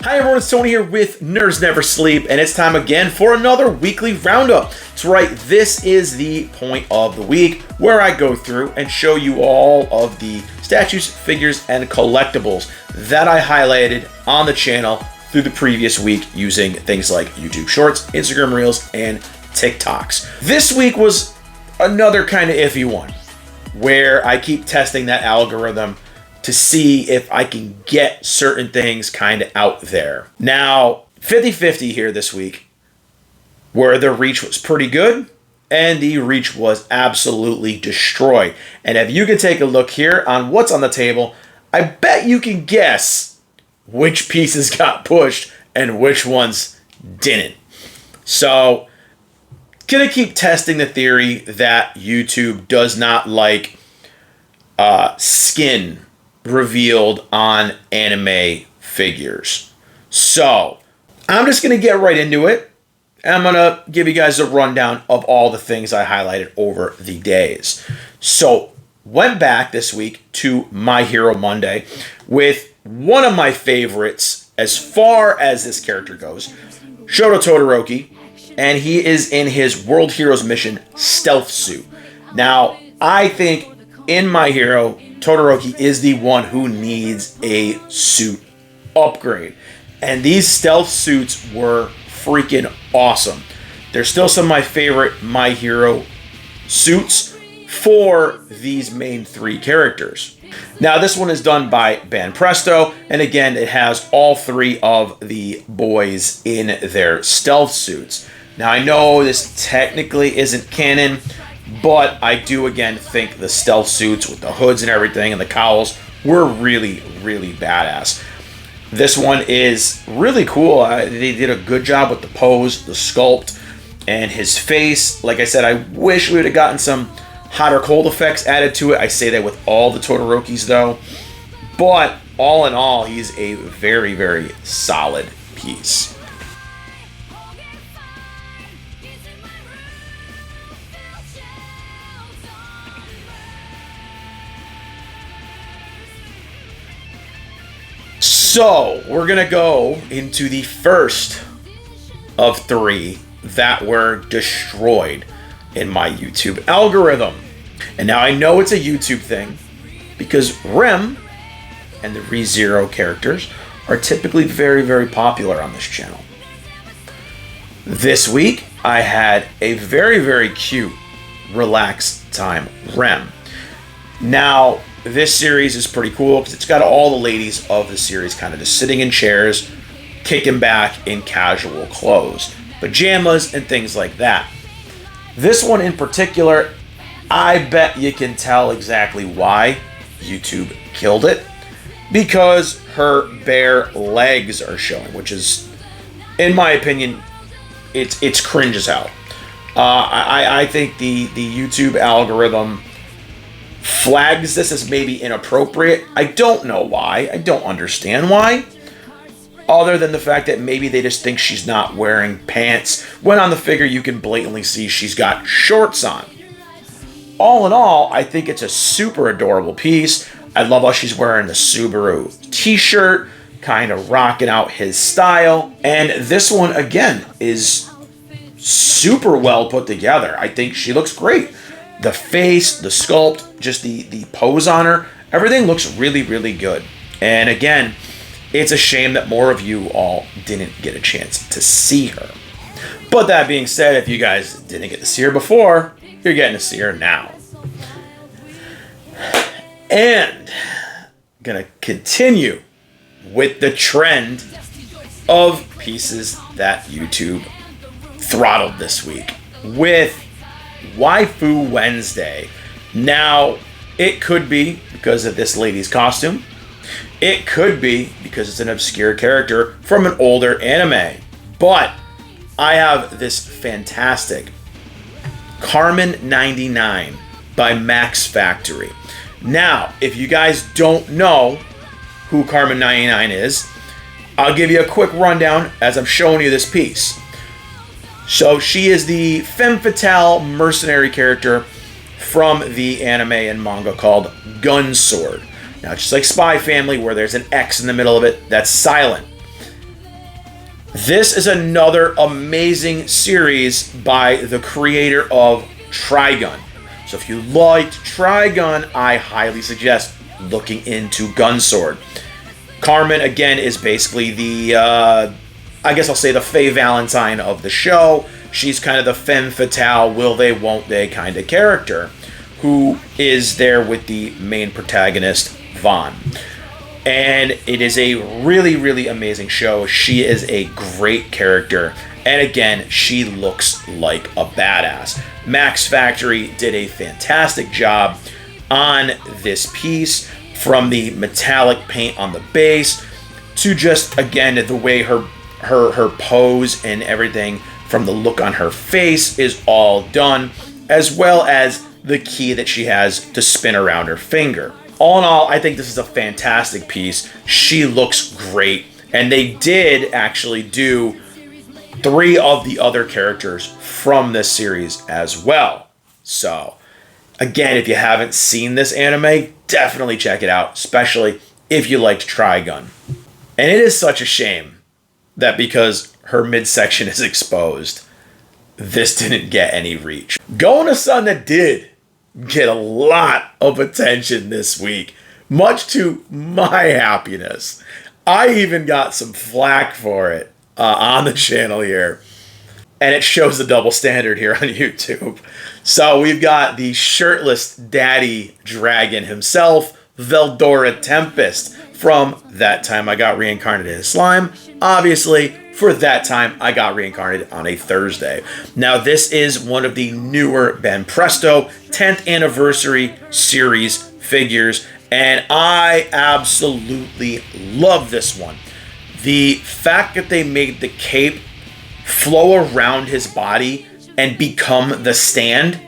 Hi everyone, it's Tony here with Nerds Never Sleep, and it's time again for another weekly roundup. That's right, this is the point of the week where I go through and show you all of the statues, figures, and collectibles that I highlighted on the channel through the previous week using things like YouTube Shorts, Instagram Reels, and TikToks. This week was another kind of iffy one where I keep testing that algorithm to see if I can get certain things kind of out there. Now, 50-50 here this week, where the reach was pretty good and the reach was absolutely destroyed. And if you can take a look here on what's on the table, I bet you can guess which pieces got pushed and which ones didn't. So, gonna keep testing the theory that YouTube does not like skin revealed on anime figures. So, I'm just going to get right into it. I'm going to give you guys a rundown of all the things I highlighted over the days. So, went back this week to My Hero Monday with one of my favorites as far as this character goes, Shoto Todoroki, and he is in his World Heroes Mission stealth suit. Now, I think in My Hero, Todoroki is the one who needs a suit upgrade. And these stealth suits were freaking awesome. They're still some of my favorite My Hero suits for these main three characters. Now, this one is done by Banpresto, and again, it has all three of the boys in their stealth suits. Now, I know this technically isn't canon, but I do, again, think the stealth suits with the hoods and everything and the cowls were really, really badass. This one is really cool. They did a good job with the pose, the sculpt, and his face. Like I said, I wish we would have gotten some hot or cold effects added to it. I say that with all the Todorokis, though. But all in all, he's a very, very solid piece. So, we're going to go into the first of three that were destroyed in my YouTube algorithm. And now I know it's a YouTube thing because Rem and the ReZero characters are typically very, very popular on this channel. This week, I had a very, very cute Relax Time Rem. Now, this series is pretty cool because it's got all the ladies of the series kind of just sitting in chairs, kicking back in casual clothes, pajamas, and things like that. This one in particular, I bet you can tell exactly why YouTube killed it. Because her bare legs are showing, which is, in my opinion, it's cringe as hell. I think the YouTube algorithm flags this as maybe inappropriate. I don't know why. I don't understand why. Other than the fact that maybe they just think she's not wearing pants, when on the figure you can blatantly see she's got shorts on. All in all, I think it's a super adorable piece. I love how she's wearing the Subaru t-shirt, kind of rocking out his style. And this one, again, is super well put together. I think she looks great. The face, the sculpt, just the pose on her, everything looks really, really good. And again, it's a shame that more of you all didn't get a chance to see her. But that being said, if you guys didn't get to see her before, you're getting to see her now. And gonna continue with the trend of pieces that YouTube throttled this week with Waifu Wednesday. Now, it could be because of this lady's costume. It could be because it's an obscure character from an older anime. But I have this fantastic Carmen 99 by Max Factory. Now, if you guys don't know who Carmen 99 is, I'll give you a quick rundown as I'm showing you this piece. So she is the femme fatale mercenary character from the anime and manga called Gun Sword. Now, just like Spy Family, where there's an X in the middle of it, that's silent. This is another amazing series by the creator of Trigun. So if you liked Trigun, I highly suggest looking into Gunsword. Carmen, again, is basically the, I guess I'll say the Faye Valentine of the show. She's kind of the femme fatale, will they, won't they kind of character, who is there with the main protagonist, Vaughn. And it is a really, really amazing show. She is a great character. And again, she looks like a badass. Max Factory did a fantastic job on this piece, from the metallic paint on the base to just, again, the way her pose and everything from the look on her face is all done, as well as the key that she has to spin around her finger. All in all, I think this is a fantastic piece. She looks great. And they did actually do 3 of the other characters from this series as well. So, again, if you haven't seen this anime, definitely check it out, especially if you liked Trigun. And it is such a shame that because her midsection is exposed, this didn't get any reach. Going to Sun that did get a lot of attention this week, much to my happiness. I even got some flack for it on the channel here. And it shows the double standard here on YouTube. So we've got the shirtless daddy dragon himself, Veldora Tempest, from That Time I Got Reincarnated as Slime. Obviously, for That Time I Got Reincarnated on a Thursday. Now, this is one of the newer Ben Presto 10th anniversary series figures, and I absolutely love this one. The fact that they made the cape flow around his body and become the stand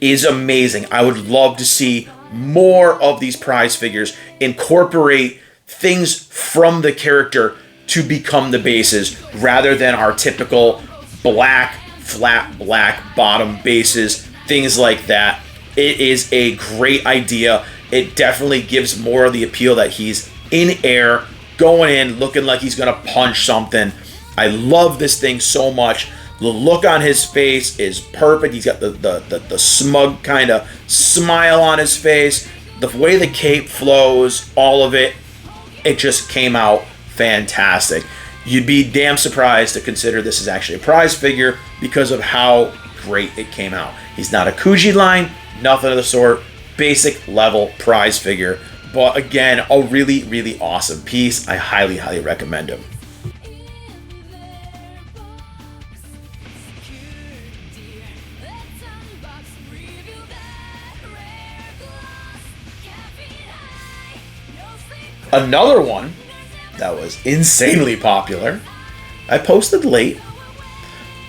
is amazing. I would love to see more of these prize figures incorporate things from the character to become the bases, rather than our typical black, flat black bottom bases, things like that. It is a great idea. It definitely gives more of the appeal that he's in air, going in, looking like he's gonna punch something. I love this thing so much. The look on his face is perfect. He's got the smug kind of smile on his face. The way the cape flows, all of it, it just came out fantastic. You'd be damn surprised to consider this is actually a prize figure because of how great it came out. He's not a Kuji line, nothing of the sort. Basic level prize figure. But again, a really, really awesome piece. I highly, highly recommend him. Another one that was insanely popular, I posted late,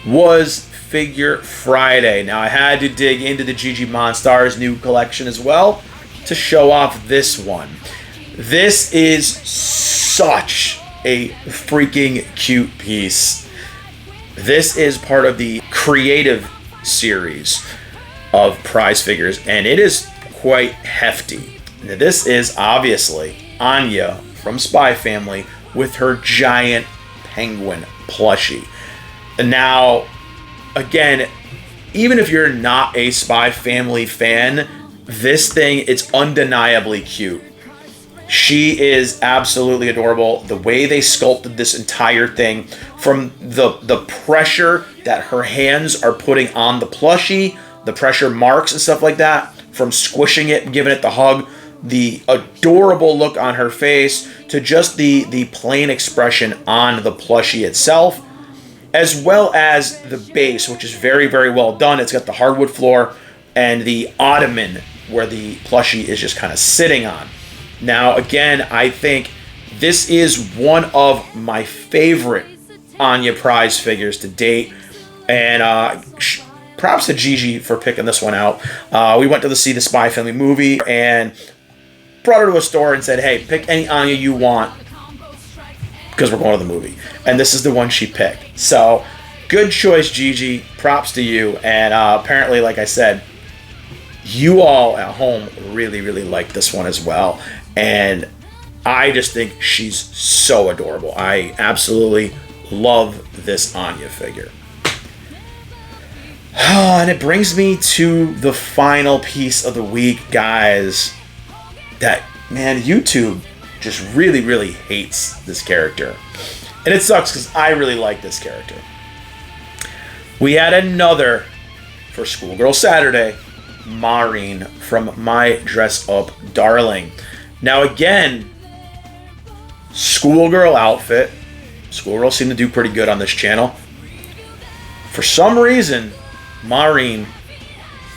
was Figure Friday. Now, I had to dig into the Gigi Monstars new collection as well to show off this one. This is such a freaking cute piece. This is part of the creative series of prize figures, and it is quite hefty. Now, this is obviously Anya from Spy Family with her giant penguin plushie. And now, again, even if you're not a Spy Family fan, this thing, it's undeniably cute. She is absolutely adorable. The way they sculpted this entire thing, from the pressure that her hands are putting on the plushie, the pressure marks and stuff like that, from squishing it and giving it the hug, the adorable look on her face, to just the plain expression on the plushie itself, as well as the base, which is very, very well done. It's got the hardwood floor and the ottoman where the plushie is just kind of sitting on. Now, again, I think this is one of my favorite Anya prize figures to date, and props to Gigi for picking this one out. We went to see the Spy Family movie and brought her to a store and said, hey, pick any Anya you want because we're going to the movie. And this is the one she picked. So, good choice, Gigi. Props to you. And apparently, like I said, you all at home really, really like this one as well. And I just think she's so adorable. I absolutely love this Anya figure. And it brings me to the final piece of the week, guys. That, man, YouTube just really, really hates this character. And it sucks because I really like this character. We had another, for Schoolgirl Saturday, Maureen from My Dress Up Darling. Now again, schoolgirl outfit. Schoolgirls seem to do pretty good on this channel. For some reason, Maureen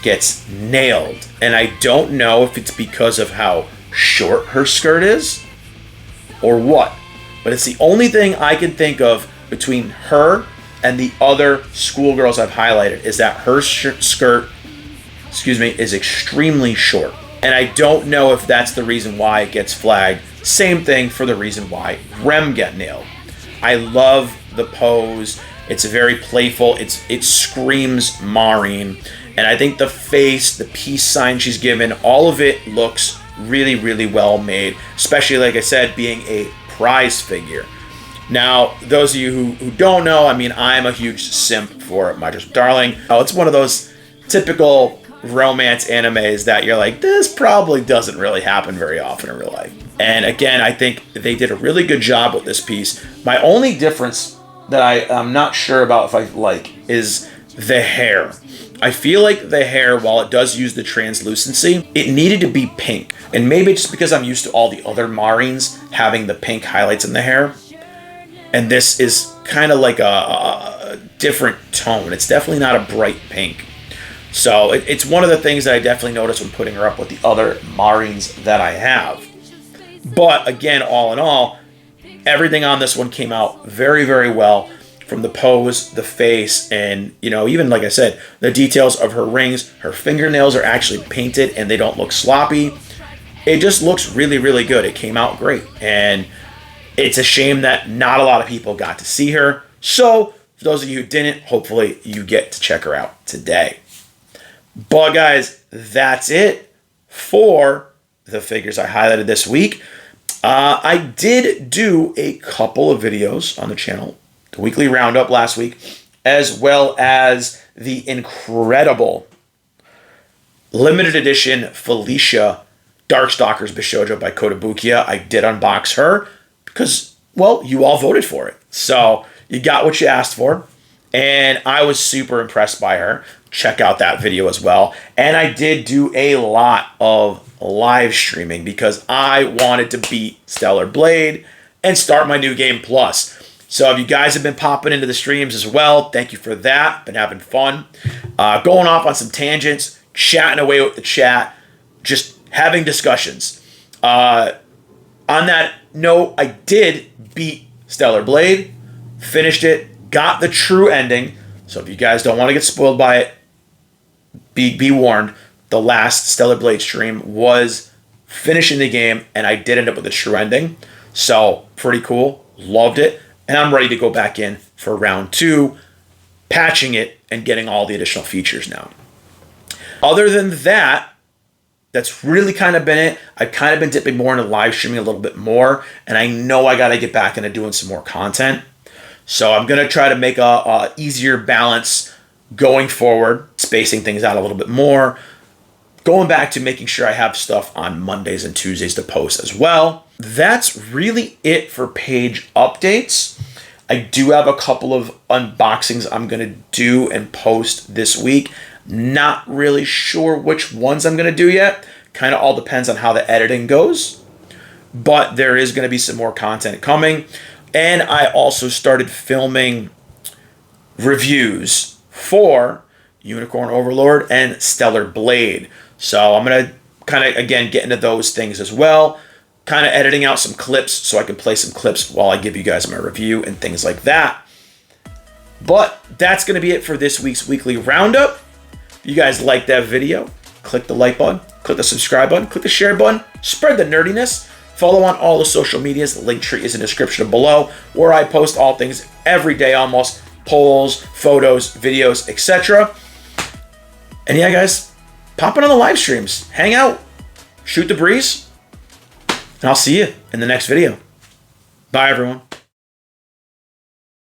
gets nailed. And I don't know if it's because of how short her skirt is or what. But it's the only thing I can think of between her and the other schoolgirls I've highlighted is that her skirt, is extremely short. And I don't know if that's the reason why it gets flagged. Same thing for the reason why Rem get nailed. I love the pose. It's very playful. It screams Maureen. And I think the face, the peace sign she's given, all of it looks really, really well made. Especially, like I said, being a prize figure. Now, those of you who don't know, I mean, I'm a huge simp for My Dress Up Darling. Oh, it's one of those typical romance animes that you're like, this probably doesn't really happen very often in real life. And again, I think they did a really good job with this piece. My only difference that I'm not sure about if I like is the hair. I feel like the hair, while it does use the translucency, it needed to be pink. And maybe just because I'm used to all the other Maureen's having the pink highlights in the hair. And this is kind of like a different tone. It's definitely not a bright pink. So it's one of the things that I definitely noticed when putting her up with the other Maureen's that I have. But again, all in all, everything on this one came out very, very well. From the pose, the face, and, you know, even like I said, the details of her rings. Her fingernails are actually painted and they don't look sloppy. It just looks really, really good. It came out great. And it's a shame that not a lot of people got to see her. So for those of you who didn't, hopefully you get to check her out today. But guys, that's it for the figures I highlighted this week. I did do a couple of videos on the channel. The Weekly Roundup last week, as well as the incredible limited edition Felicia Darkstalkers Bishojo by Kotobukiya. I did unbox her because, well, you all voted for it. So you got what you asked for. And I was super impressed by her. Check out that video as well. And I did do a lot of live streaming because I wanted to beat Stellar Blade and start my new game plus. So if you guys have been popping into the streams as well, thank you for that. Been having fun. Going off on some tangents, chatting away with the chat, just having discussions. On that note, I did beat Stellar Blade, finished it, got the true ending. So if you guys don't want to get spoiled by it, be warned. The last Stellar Blade stream was finishing the game, and I did end up with a true ending. So pretty cool. Loved it. And I'm ready to go back in for round 2, patching it and getting all the additional features now. Other than that, that's really kind of been it. I've kind of been dipping more into live streaming a little bit more, and I know I got to get back into doing some more content. So I'm going to try to make a easier balance going forward, spacing things out a little bit more, going back to making sure I have stuff on Mondays and Tuesdays to post as well. That's really it for page updates. I do have a couple of unboxings I'm going to do and post this week. Not really sure which ones I'm going to do yet. Kind of all depends on how the editing goes. But there is going to be some more content coming. And I also started filming reviews for Unicorn Overlord and Stellar Blade. So I'm going to kind of, again, get into those things as well. Kind of editing out some clips so I can play some clips while I give you guys my review and things like that. But that's going to be it for this week's Weekly Roundup. If you guys like that video, click the like button, click the subscribe button, click the share button, spread the nerdiness. Follow on all the social medias. The link tree is in the description below, where I post all things every day almost. Polls, photos, videos, etc. And yeah, guys, pop in on the live streams. Hang out. Shoot the breeze. And I'll see you in the next video. Bye, everyone.